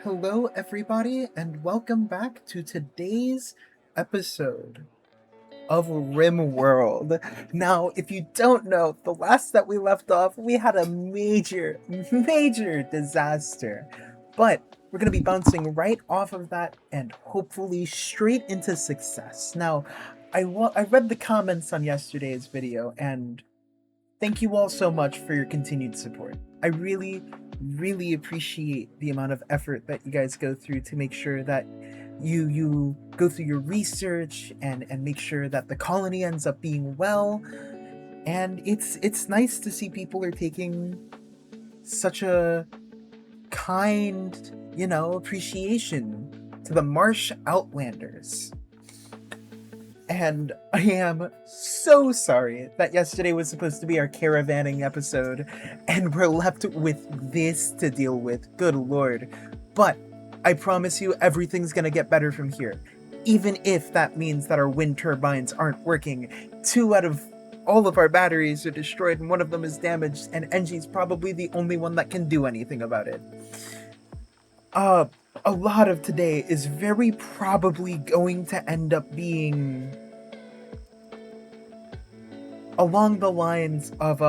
Hello, everybody, and welcome back to today's episode of Rimworld. Now, if you don't know, the last that we left off, we had a major disaster. But we're going to be bouncing right off of that and hopefully straight into success. Now, I read the comments on yesterday's video, and thank you all so much for your continued support. I really appreciate the amount of effort that you guys go through to make sure that you go through your research and make sure that the colony ends up being well. And it's nice to see people are taking such a kind, appreciation to the Marsh Outlanders. And I am so sorry that yesterday was supposed to be our caravanning episode, and we're left with this to deal with. Good lord. But I promise you, everything's gonna get better from here. Even if that means that our wind turbines aren't working. 2 out of all of our batteries are destroyed, and one of them is damaged, and Engie's probably the only one that can do anything about it. A lot of today is very probably going to end up being along the lines of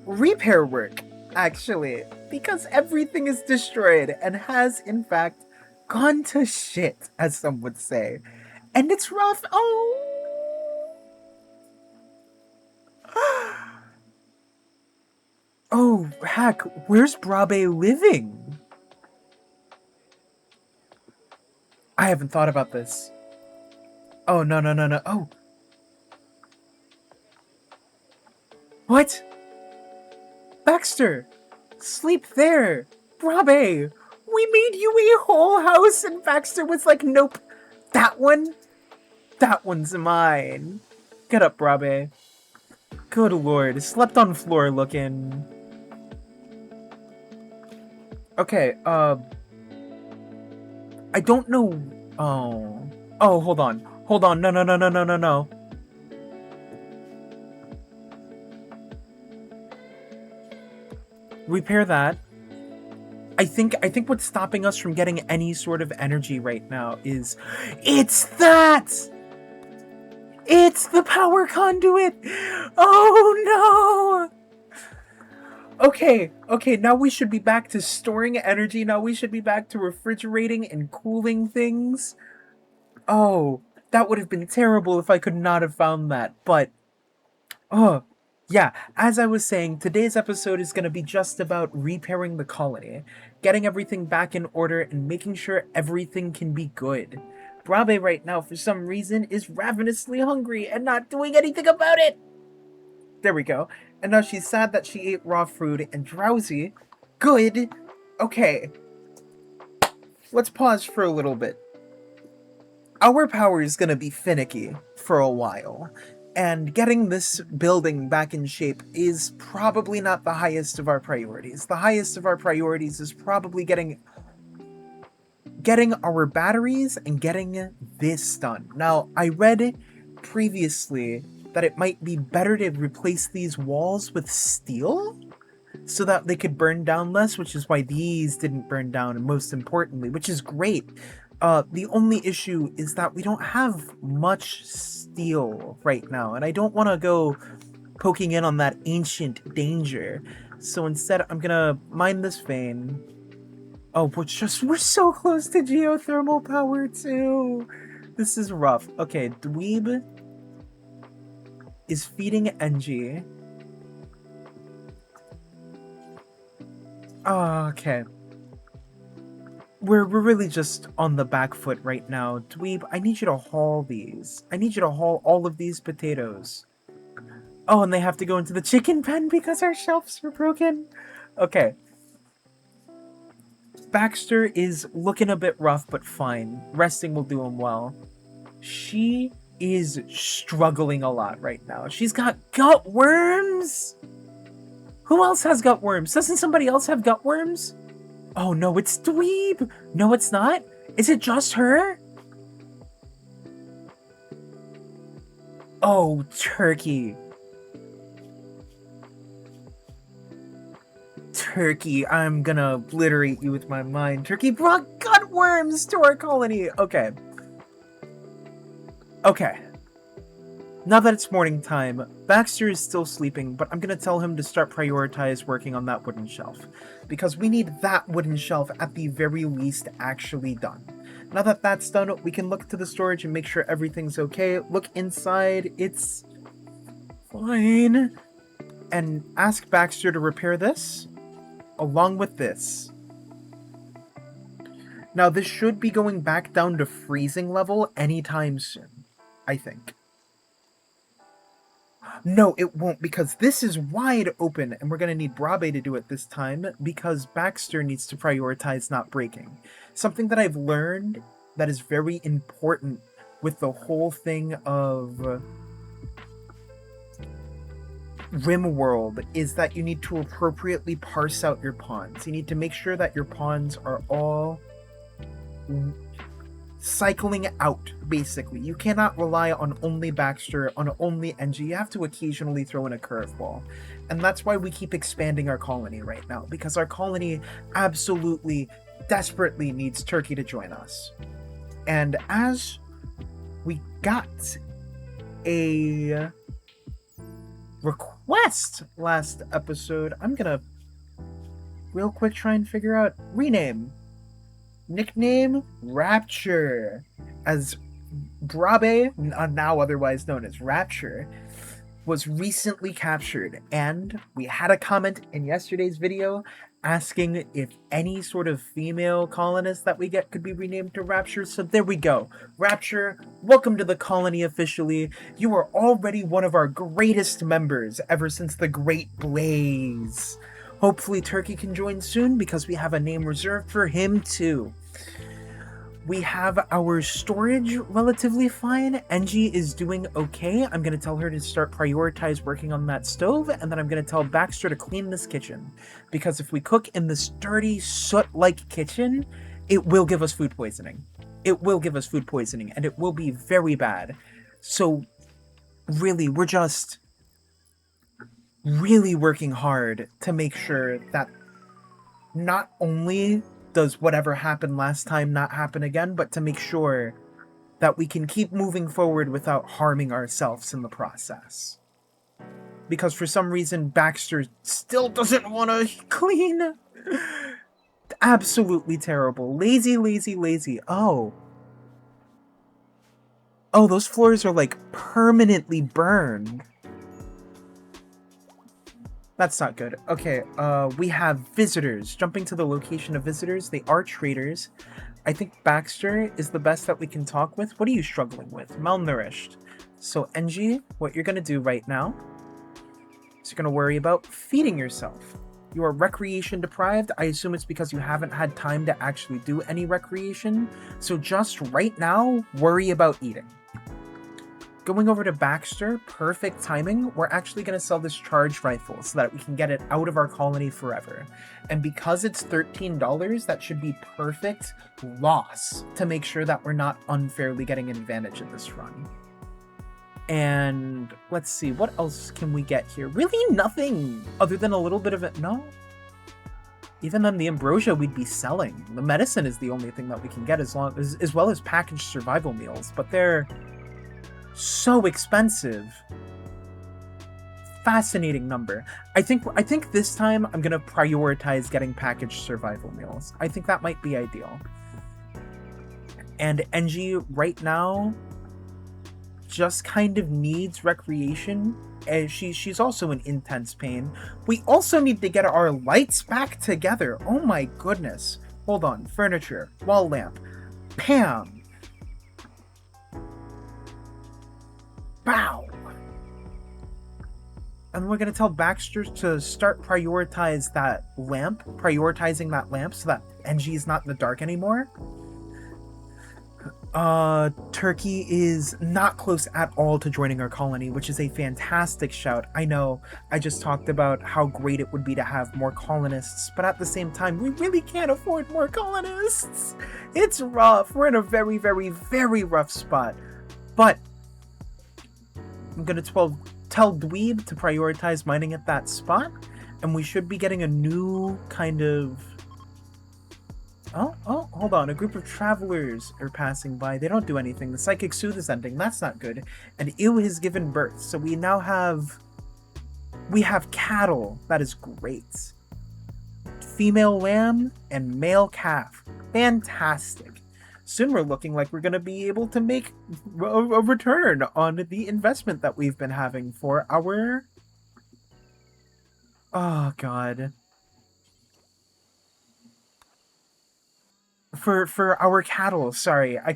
repair work, actually, because everything is destroyed and has in fact gone to shit, as some would say. And it's rough. Oh heck, where's Brabe living? I haven't thought about this. Oh, no. Oh. What? Baxter! Sleep there! Brabe! We made you a whole house, and Baxter was like, nope. That one's mine. Get up, Brabe. Good lord, slept on floor looking. Okay, I don't know. Oh, hold on. No. Repair that. I think what's stopping us from getting any sort of energy right now is it's the power conduit. Oh no. Okay, now we should be back to storing energy. Now we should be back to refrigerating and cooling things. Oh, that would have been terrible if I could not have found that. But yeah, as I was saying, today's episode is going to be just about repairing the colony, getting everything back in order, and making sure everything can be good. Brabe right now, for some reason, is ravenously hungry and not doing anything about it! There we go. And now she's sad that she ate raw food and drowsy. Good. Okay. Let's pause for a little bit. Our power is going to be finicky for a while. And getting this building back in shape is probably not the highest of our priorities. The highest of our priorities is probably getting our batteries and getting this done. Now, I read previously that it might be better to replace these walls with steel so that they could burn down less, which is why these didn't burn down, and most importantly, which is great. The only issue is that we don't have much steel right now, and I don't want to go poking in on that ancient danger. So instead, I'm gonna mine this vein. Oh, we're so close to geothermal power too. This is rough. Okay, Dweeb is feeding Engie. Oh, okay. We're really just on the back foot right now. Dweeb, I need you to haul these. I need you to haul all of these potatoes. Oh, and they have to go into the chicken pen because our shelves were broken. Okay. Baxter is looking a bit rough, but fine. Resting will do him well. She is struggling a lot right now. She's got gut worms! Who else has gut worms? Doesn't somebody else have gut worms? Oh no, it's Dweeb! No, it's not? Is it just her? Oh, turkey. Turkey, I'm gonna obliterate you with my mind. Turkey brought gutworms to our colony! Okay. Okay. Now that it's morning time, Baxter is still sleeping, but I'm gonna tell him to start prioritize working on that wooden shelf. Because we need that wooden shelf at the very least actually done. Now that that's done, we can look to the storage and make sure everything's okay. Look inside, it's fine. And ask Baxter to repair this, along with this. Now this should be going back down to freezing level anytime soon, I think. No, it won't, because this is wide open, and we're going to need Brabe to do it this time, because Baxter needs to prioritize not breaking. Something that I've learned that is very important with the whole thing of Rimworld is that you need to appropriately parse out your pawns. You need to make sure that your pawns are all cycling out, basically. You cannot rely on only Baxter, on only NG. You have to occasionally throw in a curveball. And that's why we keep expanding our colony right now, because our colony absolutely, desperately needs Turkey to join us. And as we got a request last episode, I'm gonna real quick try and figure out rename. Nickname Rapture, as Brabe, now otherwise known as Rapture, was recently captured, and we had a comment in yesterday's video asking if any sort of female colonist that we get could be renamed to Rapture, so there we go. Rapture, welcome to the colony officially. You are already one of our greatest members ever since the Great Blaze. Hopefully Turkey can join soon, because we have a name reserved for him too. We have our storage relatively fine. NG is doing okay. I'm going to tell her to start prioritize working on that stove, and then I'm going to tell Baxter to clean this kitchen. Because if we cook in this dirty, soot-like kitchen, it will give us food poisoning. It will give us food poisoning, and it will be very bad. So, really, we're just really working hard to make sure that not only does whatever happened last time not happen again, but to make sure that we can keep moving forward without harming ourselves in the process. Because for some reason, Baxter still doesn't want to clean. Absolutely terrible. Lazy, lazy, lazy. Oh, those floors are like permanently burned. That's not good. Okay, we have visitors. Jumping to the location of visitors. They are traders. I think Baxter is the best that we can talk with. What are you struggling with? Malnourished. So, NG, what you're going to do right now is you're going to worry about feeding yourself. You are recreation deprived. I assume it's because you haven't had time to actually do any recreation. So just right now, worry about eating. Going over to Baxter, perfect timing. We're actually going to sell this charged rifle so that we can get it out of our colony forever. And because it's $13, that should be perfect loss to make sure that we're not unfairly getting an advantage in this run. And let's see, what else can we get here? Really nothing other than a little bit of it. No. Even then, the ambrosia we'd be selling. The medicine is the only thing that we can get, as well as packaged survival meals, but they're so expensive. Fascinating number. I think this time I'm gonna prioritize getting packaged survival meals. I think that might be ideal. And NG right now just kind of needs recreation, and she's also in intense pain. We also need to get our lights back together. Oh my goodness. Hold on. Furniture, wall lamp, Pam. Bow! And we're going to tell Baxter to start prioritizing that lamp so that NG is not in the dark anymore. Turkey is not close at all to joining our colony, which is a fantastic shout. I know, I just talked about how great it would be to have more colonists, but at the same time, we really can't afford more colonists. It's rough. We're in a very, very, very rough spot. But I'm going to tell Dweeb to prioritize mining at that spot, and And we should be getting a new kind of... Oh, hold on. A group of travelers are passing by. They don't do anything. The psychic soothe is ending. That's not good. And Ew has given birth. So we now have... We have cattle. That is great. Female lamb and male calf. Fantastic. Soon we're looking like we're going to be able to make a return on the investment that we've been having for our... Oh, God. For our cattle, sorry. I'm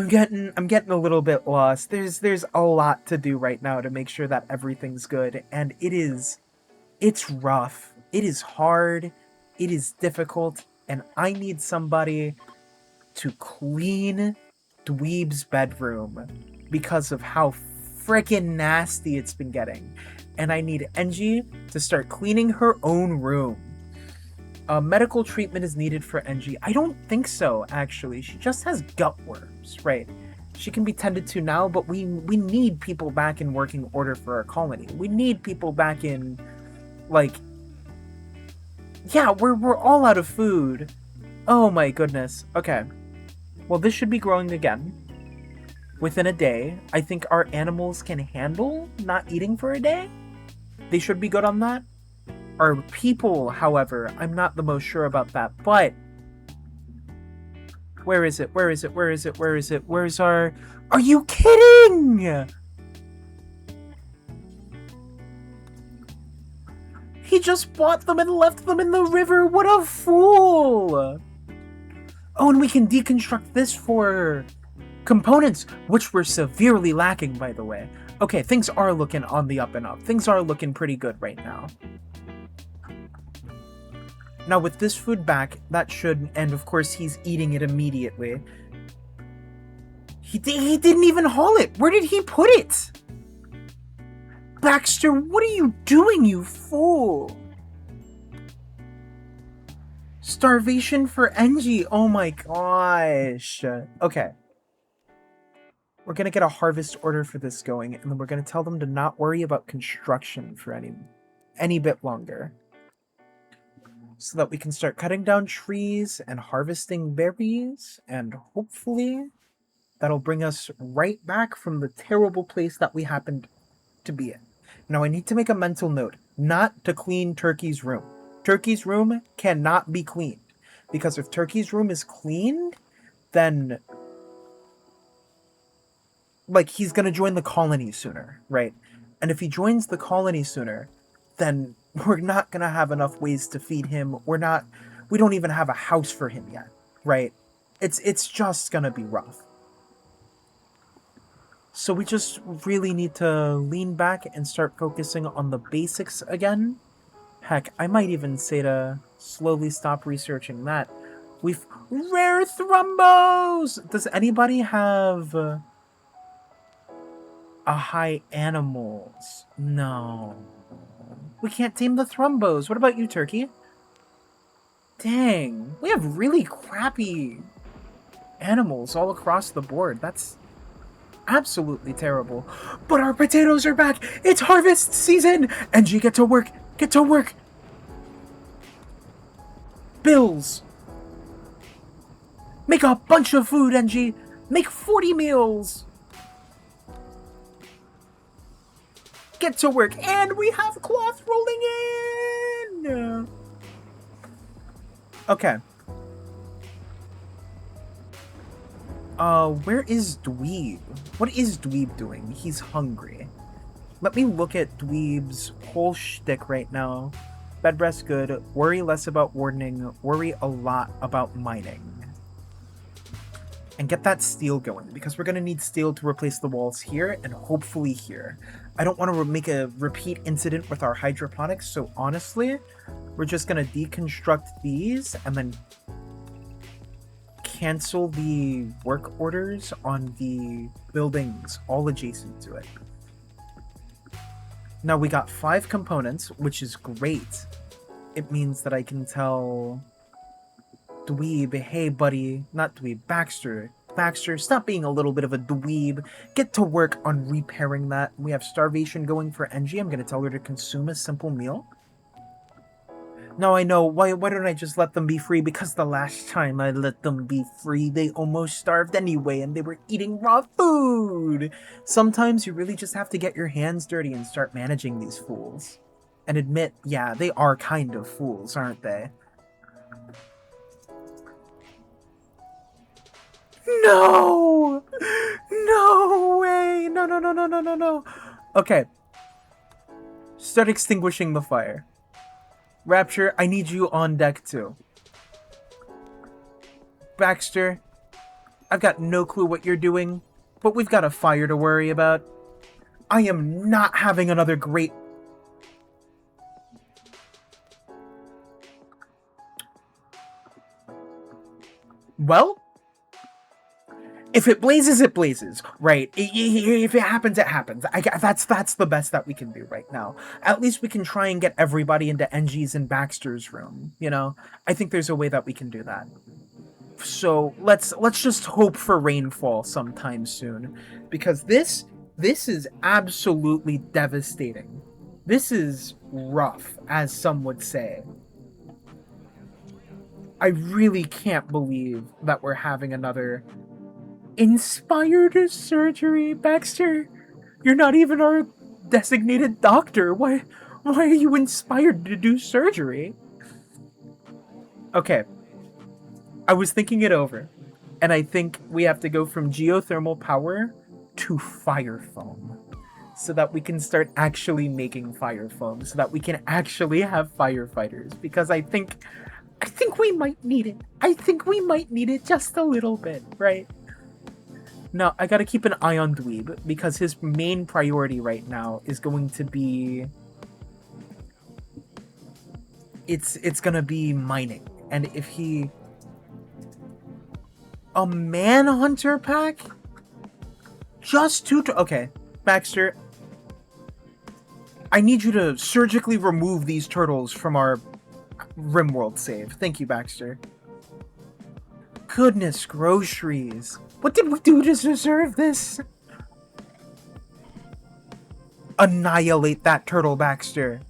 getting a little bit lost. There's a lot to do right now to make sure that everything's good, and it's rough. It is hard. It is difficult, and I need somebody to clean Dweeb's bedroom because of how freaking nasty it's been getting. And I need Engie to start cleaning her own room. Medical treatment is needed for Engie. I don't think so, actually. She just has gut worms, right? She can be tended to now, but we need people back in working order for our colony. We need people back in, like... Yeah, we're all out of food. Oh my goodness. Okay. Well, this should be growing again. Within a day. I think our animals can handle not eating for a day. They should be good on that. Our people, however, I'm not the most sure about that, but... Where is it? Where is it? Where is it? Where is it? Where's our... Are you kidding? He just bought them and left them in the river. What a fool! Oh, and we can deconstruct this for components, which were severely lacking, by the way. Okay, things are looking on the up and up. Things are looking pretty good right now. Now, with this food back, that should... And, of course, he's eating it immediately. He didn't even haul it! Where did he put it? Baxter, what are you doing, you fool? Starvation for Engie. Oh my gosh. Okay. We're gonna get a harvest order for this going, and then we're gonna tell them to not worry about construction for any bit longer. So that we can start cutting down trees and harvesting berries, and hopefully that'll bring us right back from the terrible place that we happened to be in. Now I need to make a mental note, not to clean Turkey's room. Turkey's room cannot be cleaned, because if Turkey's room is cleaned, then like he's gonna join the colony sooner, right? And if he joins the colony sooner, then we're not gonna have enough ways to feed him. We don't even have a house for him yet, right? It's just gonna be rough. So we just really need to lean back and start focusing on the basics again. Heck, I might even say to slowly stop researching that. We've... Rare thrumbos! Does anybody have a high animals? No. We can't tame the thrumbos. What about you, Turkey? Dang. We have really crappy animals all across the board. That's absolutely terrible. But our potatoes are back! It's harvest season! Engie, get to work! Get to work! Bills! Make a bunch of food, Engie! Make 40 meals! Get to work! And we have cloth rolling in! Okay. Where is Dweeb? What is Dweeb doing? He's hungry. Let me look at Dweeb's whole shtick right now. Bed rest good. Worry less about wardening. Worry a lot about mining. And get that steel going, because we're going to need steel to replace the walls here and hopefully here. I don't want to make a repeat incident with our hydroponics, so honestly, we're just going to deconstruct these and then cancel the work orders on the buildings all adjacent to it. Now we got 5 components, which is great. It means that I can tell Dweeb, hey buddy, not Dweeb, Baxter, Baxter, stop being a little bit of a dweeb. Get to work on repairing that. We have starvation going for Engie. I'm gonna tell her to consume a simple meal. No, I know. Why don't I just let them be free? Because the last time I let them be free, they almost starved anyway, and they were eating raw food. Sometimes you really just have to get your hands dirty and start managing these fools. And admit, yeah, they are kind of fools, aren't they? No! No way! No, no, no, no, no, no, no. Okay. Start extinguishing the fire. Rapture, I need you on deck too. Baxter, I've got no clue what you're doing, but we've got a fire to worry about. I am not having another great... Well, if it blazes, it blazes, right? If it happens, it happens. That's the best that we can do right now. At least we can try and get everybody into Engie's and Baxter's room, you know? I think there's a way that we can do that. So let's just hope for rainfall sometime soon, because this is absolutely devastating. This is rough, as some would say. I really can't believe that we're having another inspired surgery. Baxter, you're not even our designated doctor. Why are you inspired to do surgery? Okay. I was thinking it over, and I think we have to go from geothermal power to fire foam, so that we can start actually making fire foam, so that we can actually have firefighters, because I think we might need it. I think we might need it just a little bit, right? No, I gotta keep an eye on Dweeb, because his main priority right now is going to be... It's gonna be mining, and if he... A manhunter pack? Just two... Okay, Baxter. I need you to surgically remove these turtles from our Rimworld save. Thank you, Baxter. Goodness groceries. What did we do to deserve this? Annihilate that turtle, Baxter.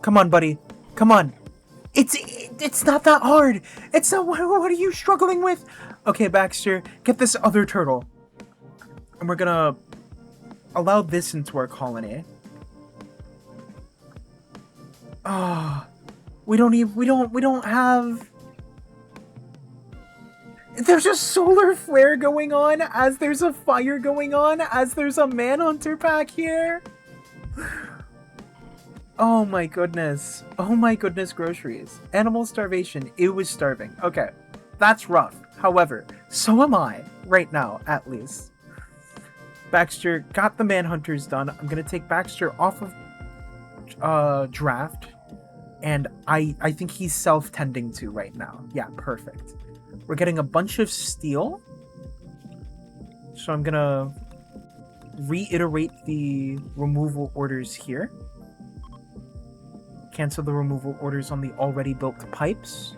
Come on, buddy. Come on. It's not that hard. It's not... What are you struggling with? Okay, Baxter, get this other turtle. And we're gonna allow this into our colony. Ah, we don't have... There's a solar flare going on as there's a fire going on as there's a manhunter pack here. Oh my goodness. Oh my goodness, groceries. Animal starvation. It was starving. Okay, that's rough. However, so am I, right now, at least. Baxter got the manhunters done. I'm gonna take Baxter off of draft. And I think he's self-tending to right now. Yeah, perfect. We're getting a bunch of steel. So I'm gonna reiterate the removal orders here. Cancel the removal orders on the already built pipes.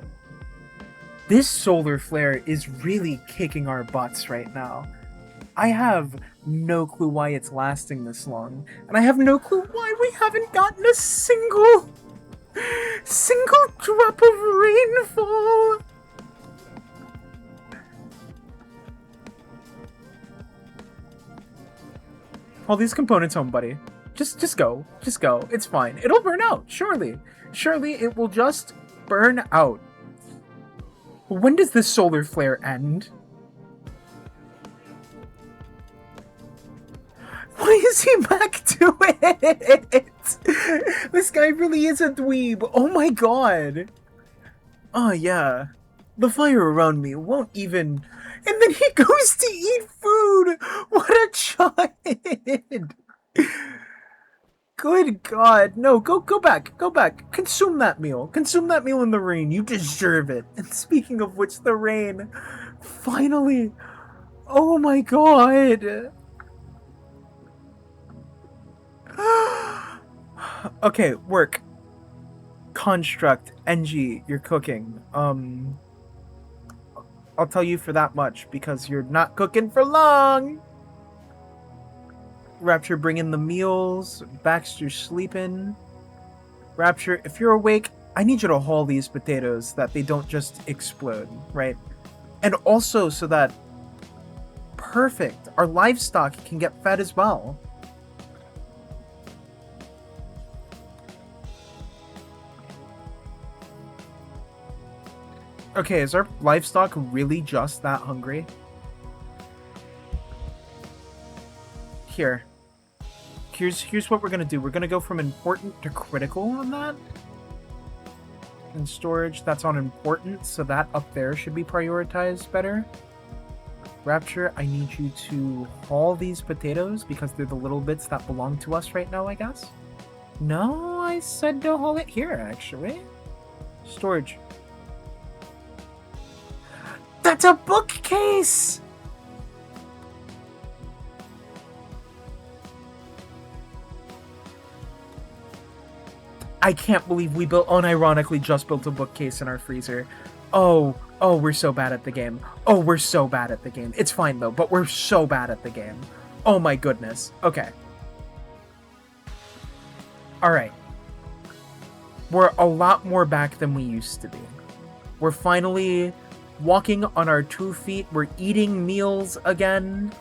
This solar flare is really kicking our butts right now. I have no clue why it's lasting this long. And I have no clue why we haven't gotten a single drop of rainfall. All these components home, buddy. Just go. Just go. It's fine. It'll burn out, surely. Surely it will just burn out. When does this solar flare end? Why is he back to it? This guy really is a dweeb. Oh my god. Oh yeah. The fire around me won't even... And then he goes to eat food! What a child! Good god. No, go back. Go back. Consume that meal. Consume that meal in the rain. You deserve it. And speaking of which, the rain. Finally. Oh my god. Okay, work. construct, NG, you're cooking. I'll tell you for that much, because you're not cooking for long! Rapture, bring in the meals. Baxter sleeping. Rapture, if you're awake, I need you to haul these potatoes that they don't just explode, right? And also so that... Perfect! Our livestock can get fed as well. Okay, is our livestock really just that hungry? Here's what we're gonna do. We're gonna go from important to critical on that. And storage, that's on important, so that up there should be prioritized better. Rapture, I need you to haul these potatoes because they're the little bits that belong to us right now, I guess. No, I said to haul it here, actually. Storage. That's a bookcase! I can't believe we unironically just built a bookcase in our freezer. Oh, we're so bad at the game. Oh, we're so bad at the game. It's fine though, but we're so bad at the game. Oh my goodness. Okay. Alright. We're a lot more back than we used to be. We're finally walking on our 2 feet. We're eating meals again.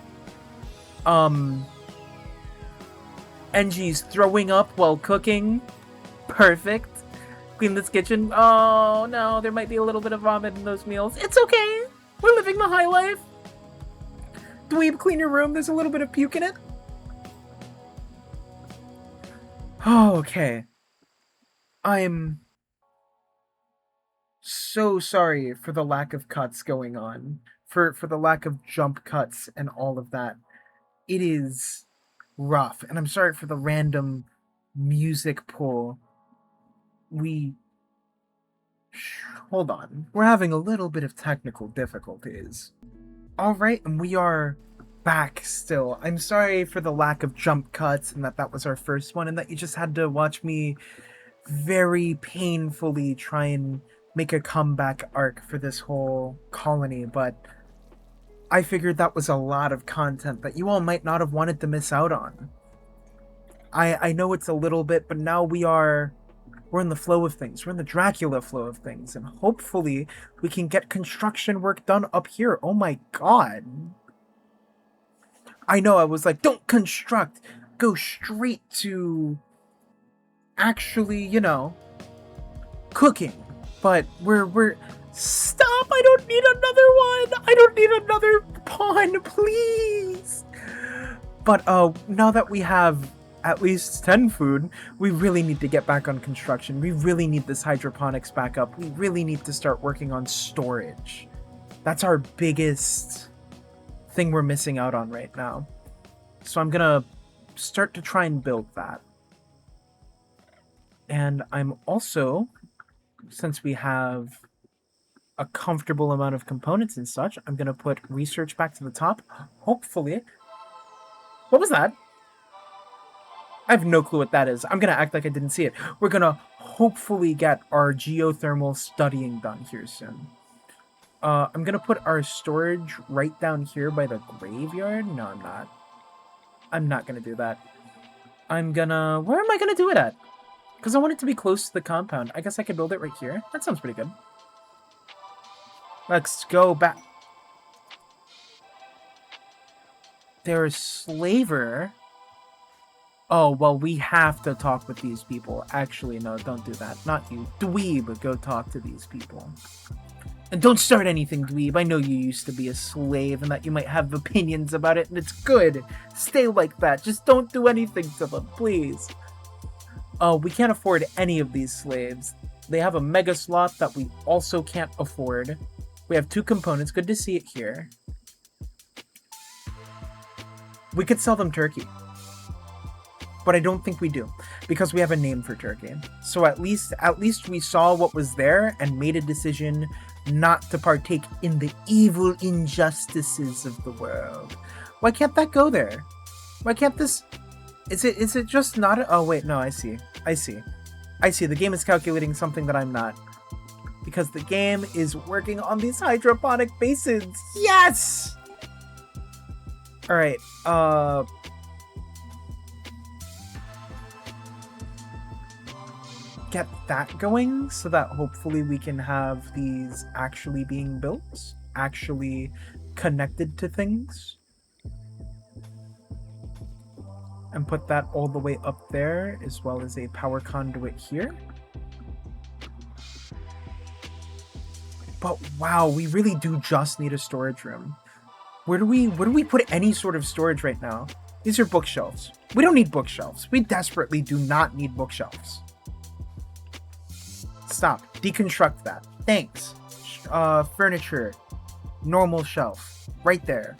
NG's throwing up while cooking. Perfect. Clean this kitchen. Oh no, there might be a little bit of vomit in those meals. It's okay. We're living the high life. Dweeb, clean your room. There's a little bit of puke in it. Oh, okay. I'm so sorry for the lack of cuts going on. For the lack of jump cuts and all of that. It is rough. And I'm sorry for the random music pull. Hold on. We're having a little bit of technical difficulties. Alright, and we are back still. I'm sorry for the lack of jump cuts and that was our first one and that you just had to watch me very painfully try and make a comeback arc for this whole colony, but I figured that was a lot of content that you all might not have wanted to miss out on. I know it's a little bit, but now we're in the flow of things. We're in the Dracula flow of things, and hopefully we can get construction work done up here. Oh my god. I know, I was like, don't construct. Go straight to actually, you know, cooking. But we're stop! I don't need another one! I don't need another pawn, please! But now that we have at least 10 food, we really need to get back on construction. We really need this hydroponics back up. We really need to start working on storage. That's our biggest thing we're missing out on right now. So I'm gonna start to try and build that. And I'm also, since we have a comfortable amount of components and such, I'm gonna put research back to the top. Hopefully. What was that? I have no clue what that is. I'm gonna act like I didn't see it. We're gonna hopefully get our geothermal studying done here soon. I'm gonna put our storage right down here by the graveyard. No, I'm not. I'm not gonna do that. Where am I gonna do it at? Because I want it to be close to the compound. I guess I could build it right here. That sounds pretty good. Let's go back. There's Slaver. Oh, well, we have to talk with these people. Actually, no, don't do that. Not you. Dweeb, go talk to these people. And don't start anything, Dweeb. I know you used to be a slave and that you might have opinions about it, and it's good. Stay like that. Just don't do anything to them, please. We can't afford any of these slaves. They have a mega slot that we also can't afford. We have 2 components. Good to see it here. We could sell them turkey. But I don't think we do, because we have a name for turkey. So at least we saw what was there and made a decision not to partake in the evil injustices of the world. Why can't that go there? Why can't this... Is it just not... Oh, wait, no, I see. I see, the game is calculating something that I'm not. Because the game is working on these hydroponic basins. Yes! Alright, get that going so that hopefully we can have these actually being built, actually connected to things. And put that all the way up there, as well as a power conduit here. But wow, we really do just need a storage room. Where do we put any sort of storage right now? These are bookshelves. We don't need bookshelves. We desperately do not need bookshelves. Stop. Deconstruct that. Thanks. Furniture. Normal shelf. Right there.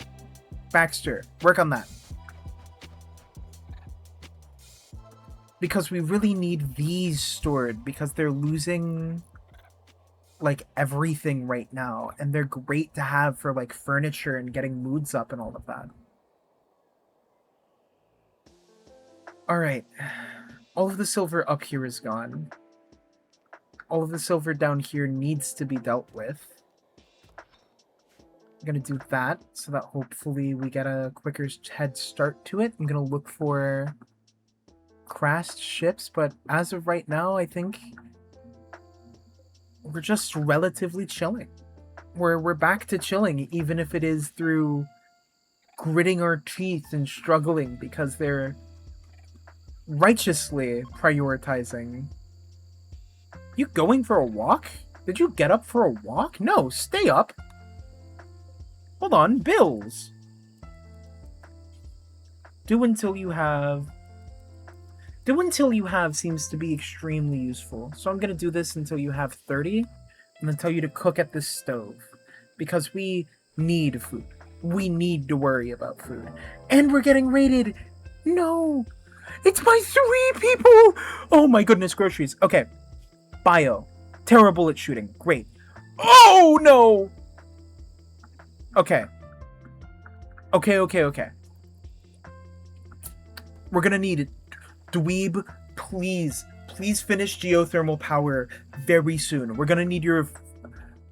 Baxter, work on that. Because we really need these stored, because they're losing like everything right now, and they're great to have for like furniture and getting moods up and all of that. All right, all of the silver up here is gone. All of the silver down here needs to be dealt with. I'm gonna do that so that hopefully we get a quicker head start to it. I'm gonna look for crashed ships, but as of right now, I think we're just relatively chilling. We're back to chilling, even if it is through gritting our teeth and struggling because they're righteously prioritizing. You going for a walk? Did you get up for a walk? No, stay up. Hold on, bills. Do until you have seems to be extremely useful. So I'm going to do this until you have 30. And then tell you to cook at this stove. Because we need food. We need to worry about food. And we're getting raided. No. It's by 3 people. Oh my goodness, groceries. Okay. Bio. Terrible at shooting. Great. Oh no. Okay. Okay. We're going to need it. Dweeb, please finish geothermal power very soon. We're gonna need your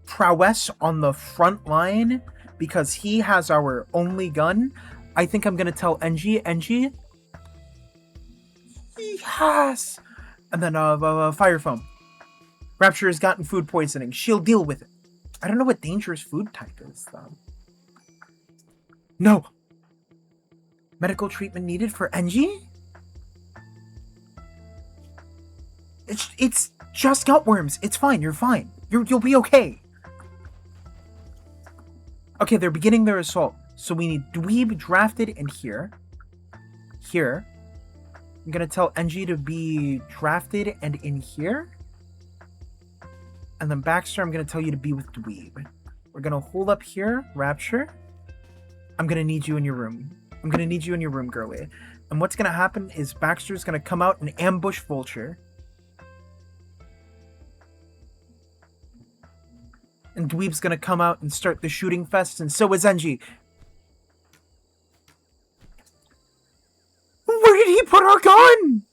prowess on the front line because he has our only gun. I think I'm gonna tell NG. Yes! And then fire foam. Rapture has gotten food poisoning. She'll deal with it. I don't know what dangerous food type is though. No! Medical treatment needed for NG? It's just gutworms. It's fine. You're fine. You'll be okay. Okay, they're beginning their assault. So we need Dweeb drafted in here. Here. I'm gonna tell NG to be drafted and in here. And then Baxter, I'm gonna tell you to be with Dweeb. We're gonna hold up here, Rapture. I'm gonna need you in your room. I'm gonna need you in your room, girly. And what's gonna happen is Baxter's gonna come out and ambush Vulture. And Dweeb's gonna come out and start the shooting fest, and so is NG. Where did he put our gun?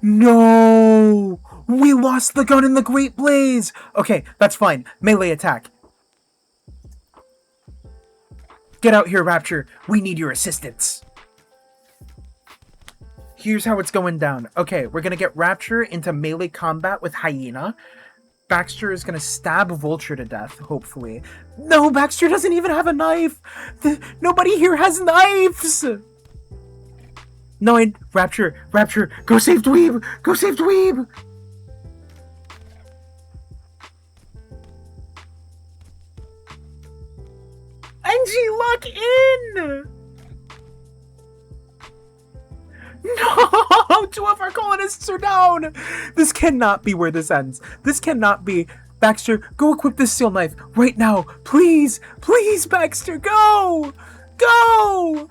No! We lost the gun in the Great Blaze! Okay, that's fine. Melee attack. Get out here, Rapture. We need your assistance. Here's how it's going down. Okay, we're gonna get Rapture into melee combat with Hyena. Baxter is gonna stab Vulture to death, hopefully. No, Baxter doesn't even have a knife! Nobody here has knives! No, Rapture, go save Dweeb! Go save Dweeb! NG, lock in! No! 2 of our colonists are down! This cannot be where this ends. This cannot be. Baxter, go equip this steel knife right now. Please! Please, Baxter, go! Go!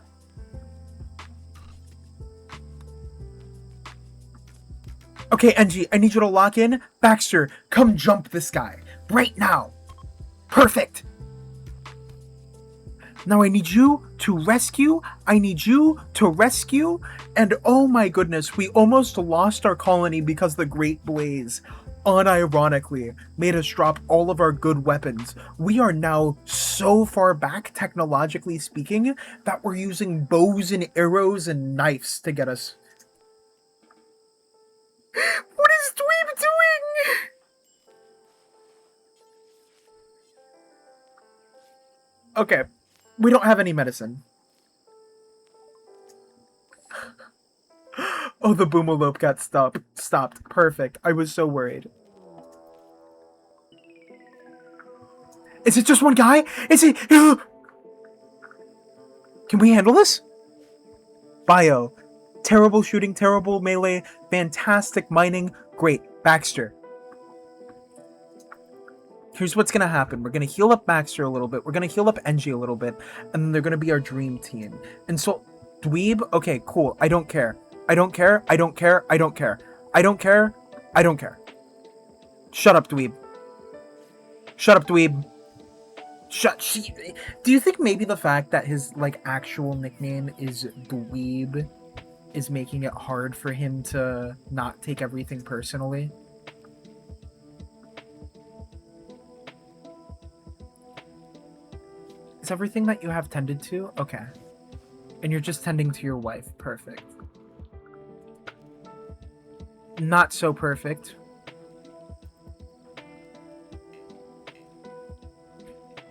Okay, NG, I need you to lock in. Baxter, come jump this guy. Right now. Perfect. Now I need you to rescue. I need you to rescue. And oh my goodness, we almost lost our colony because the Great Blaze unironically made us drop all of our good weapons. We are now so far back, technologically speaking, that we're using bows and arrows and knives to get us. What is Dweeb doing? Okay, we don't have any medicine. Oh, the boomalope got stopped. Perfect. I was so worried. Is it just one guy? Is it... Can we handle this? Bio. Terrible shooting, terrible melee, fantastic mining. Great. Baxter. Here's what's gonna happen. We're gonna heal up Baxter a little bit. We're gonna heal up Engie a little bit. And then they're gonna be our dream team. And so... Dweeb? Okay, cool. I don't care. I don't care. I don't care. I don't care. I don't care. I don't care. Shut up, Dweeb. Shut up, Dweeb. Do you think maybe the fact that his, like, actual nickname is Dweeb is making it hard for him to not take everything personally? Is everything that you have tended to? Okay. And you're just tending to your wife. Perfect. Not so perfect.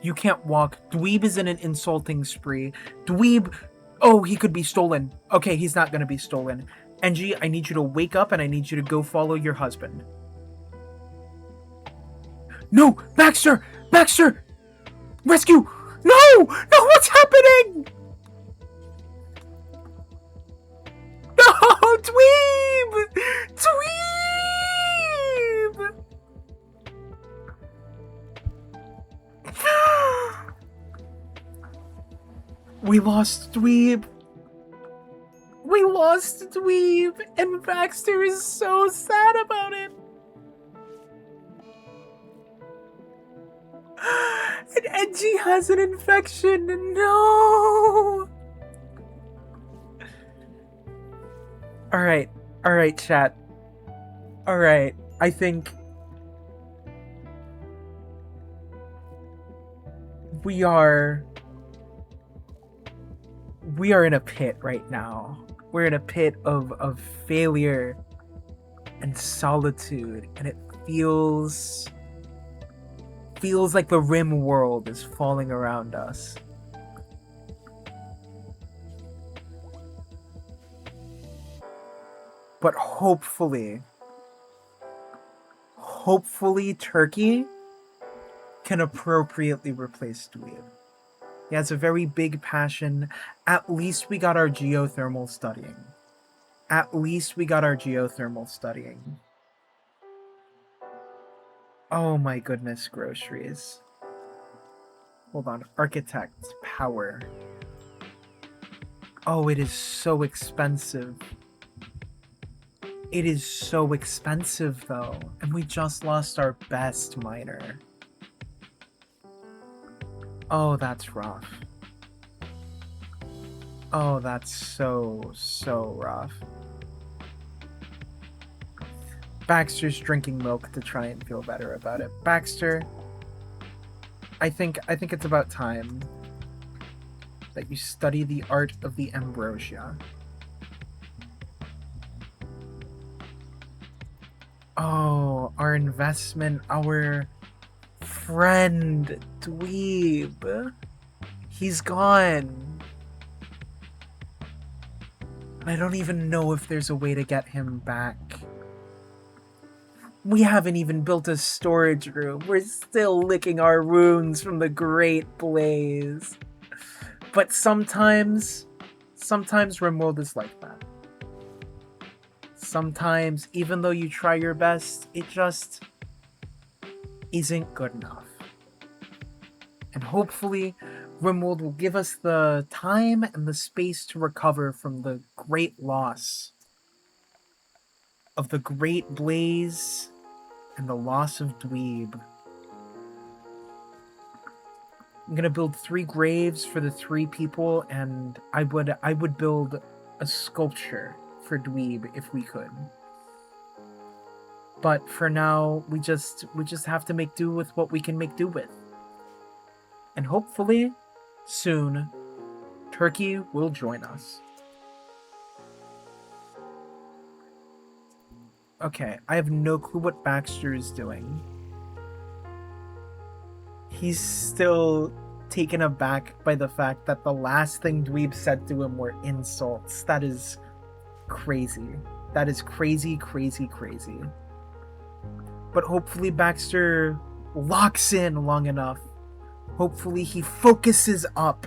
You can't walk. Dweeb is in an insulting spree. Dweeb... Oh, he could be stolen. Okay, he's not gonna be stolen. Engie, I need you to wake up and I need you to go follow your husband. No! Baxter! Baxter! Rescue! No! No, what's happening? No! Dweeb! Dweeb! We lost Dweeb. We lost Dweeb, and Baxter is so sad about it. And Engie has an infection. No. All right, chat. All right, I think we are in a pit right now. We're in a pit of failure and solitude, and it feels like the Rimworld is falling around us. But hopefully Turkey can appropriately replace Dweeb. He has a very big passion. At least we got our geothermal studying. Oh my goodness, groceries. Hold on. Architect, power. Oh, it is so expensive. It is so expensive, though. And we just lost our best miner. Oh, that's rough. Oh, that's so rough. Baxter's drinking milk to try and feel better about it. Baxter, I think it's about time that you study the art of the ambrosia. Oh, our investment, our friend Dweeb. He's gone. I don't even know if there's a way to get him back. We haven't even built a storage room. We're still licking our wounds from the Great Blaze. But sometimes Rimworld is like that. Sometimes, even though you try your best, it just isn't good enough. And hopefully, Rimworld will give us the time and the space to recover from the great loss of the Great Blaze and the loss of Dweeb. I'm gonna build 3 graves for the 3 people, and I would build a sculpture for Dweeb if we could. But for now, we just have to make do with what we can make do with. And hopefully, soon, Turkey will join us. Okay, I have no clue what Baxter is doing. He's still taken aback by the fact that the last thing Dweeb said to him were insults. That is crazy. That is crazy, crazy, crazy. But hopefully Baxter locks in long enough. Hopefully he focuses up.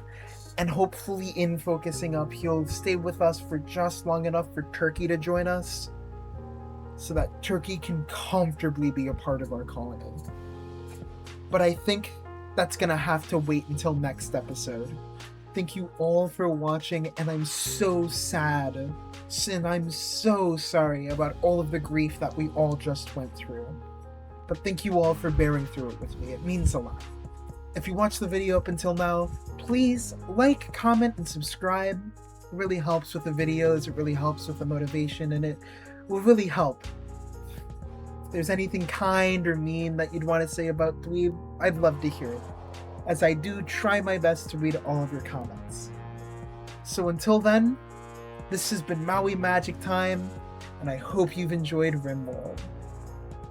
And hopefully in focusing up, he'll stay with us for just long enough for Turkey to join us, so that Turkey can comfortably be a part of our colony. But I think that's gonna have to wait until next episode. Thank you all for watching, and I'm so sad, and I'm so sorry about all of the grief that we all just went through. But thank you all for bearing through it with me. It means a lot. If you watched the video up until now, please like, comment, and subscribe. It really helps with the videos, it really helps with the motivation, and it will really help. If there's anything kind or mean that you'd want to say about Dweeb, I'd love to hear it, as I do try my best to read all of your comments. So until then, this has been Maui Magic Time, and I hope you've enjoyed Rimworld.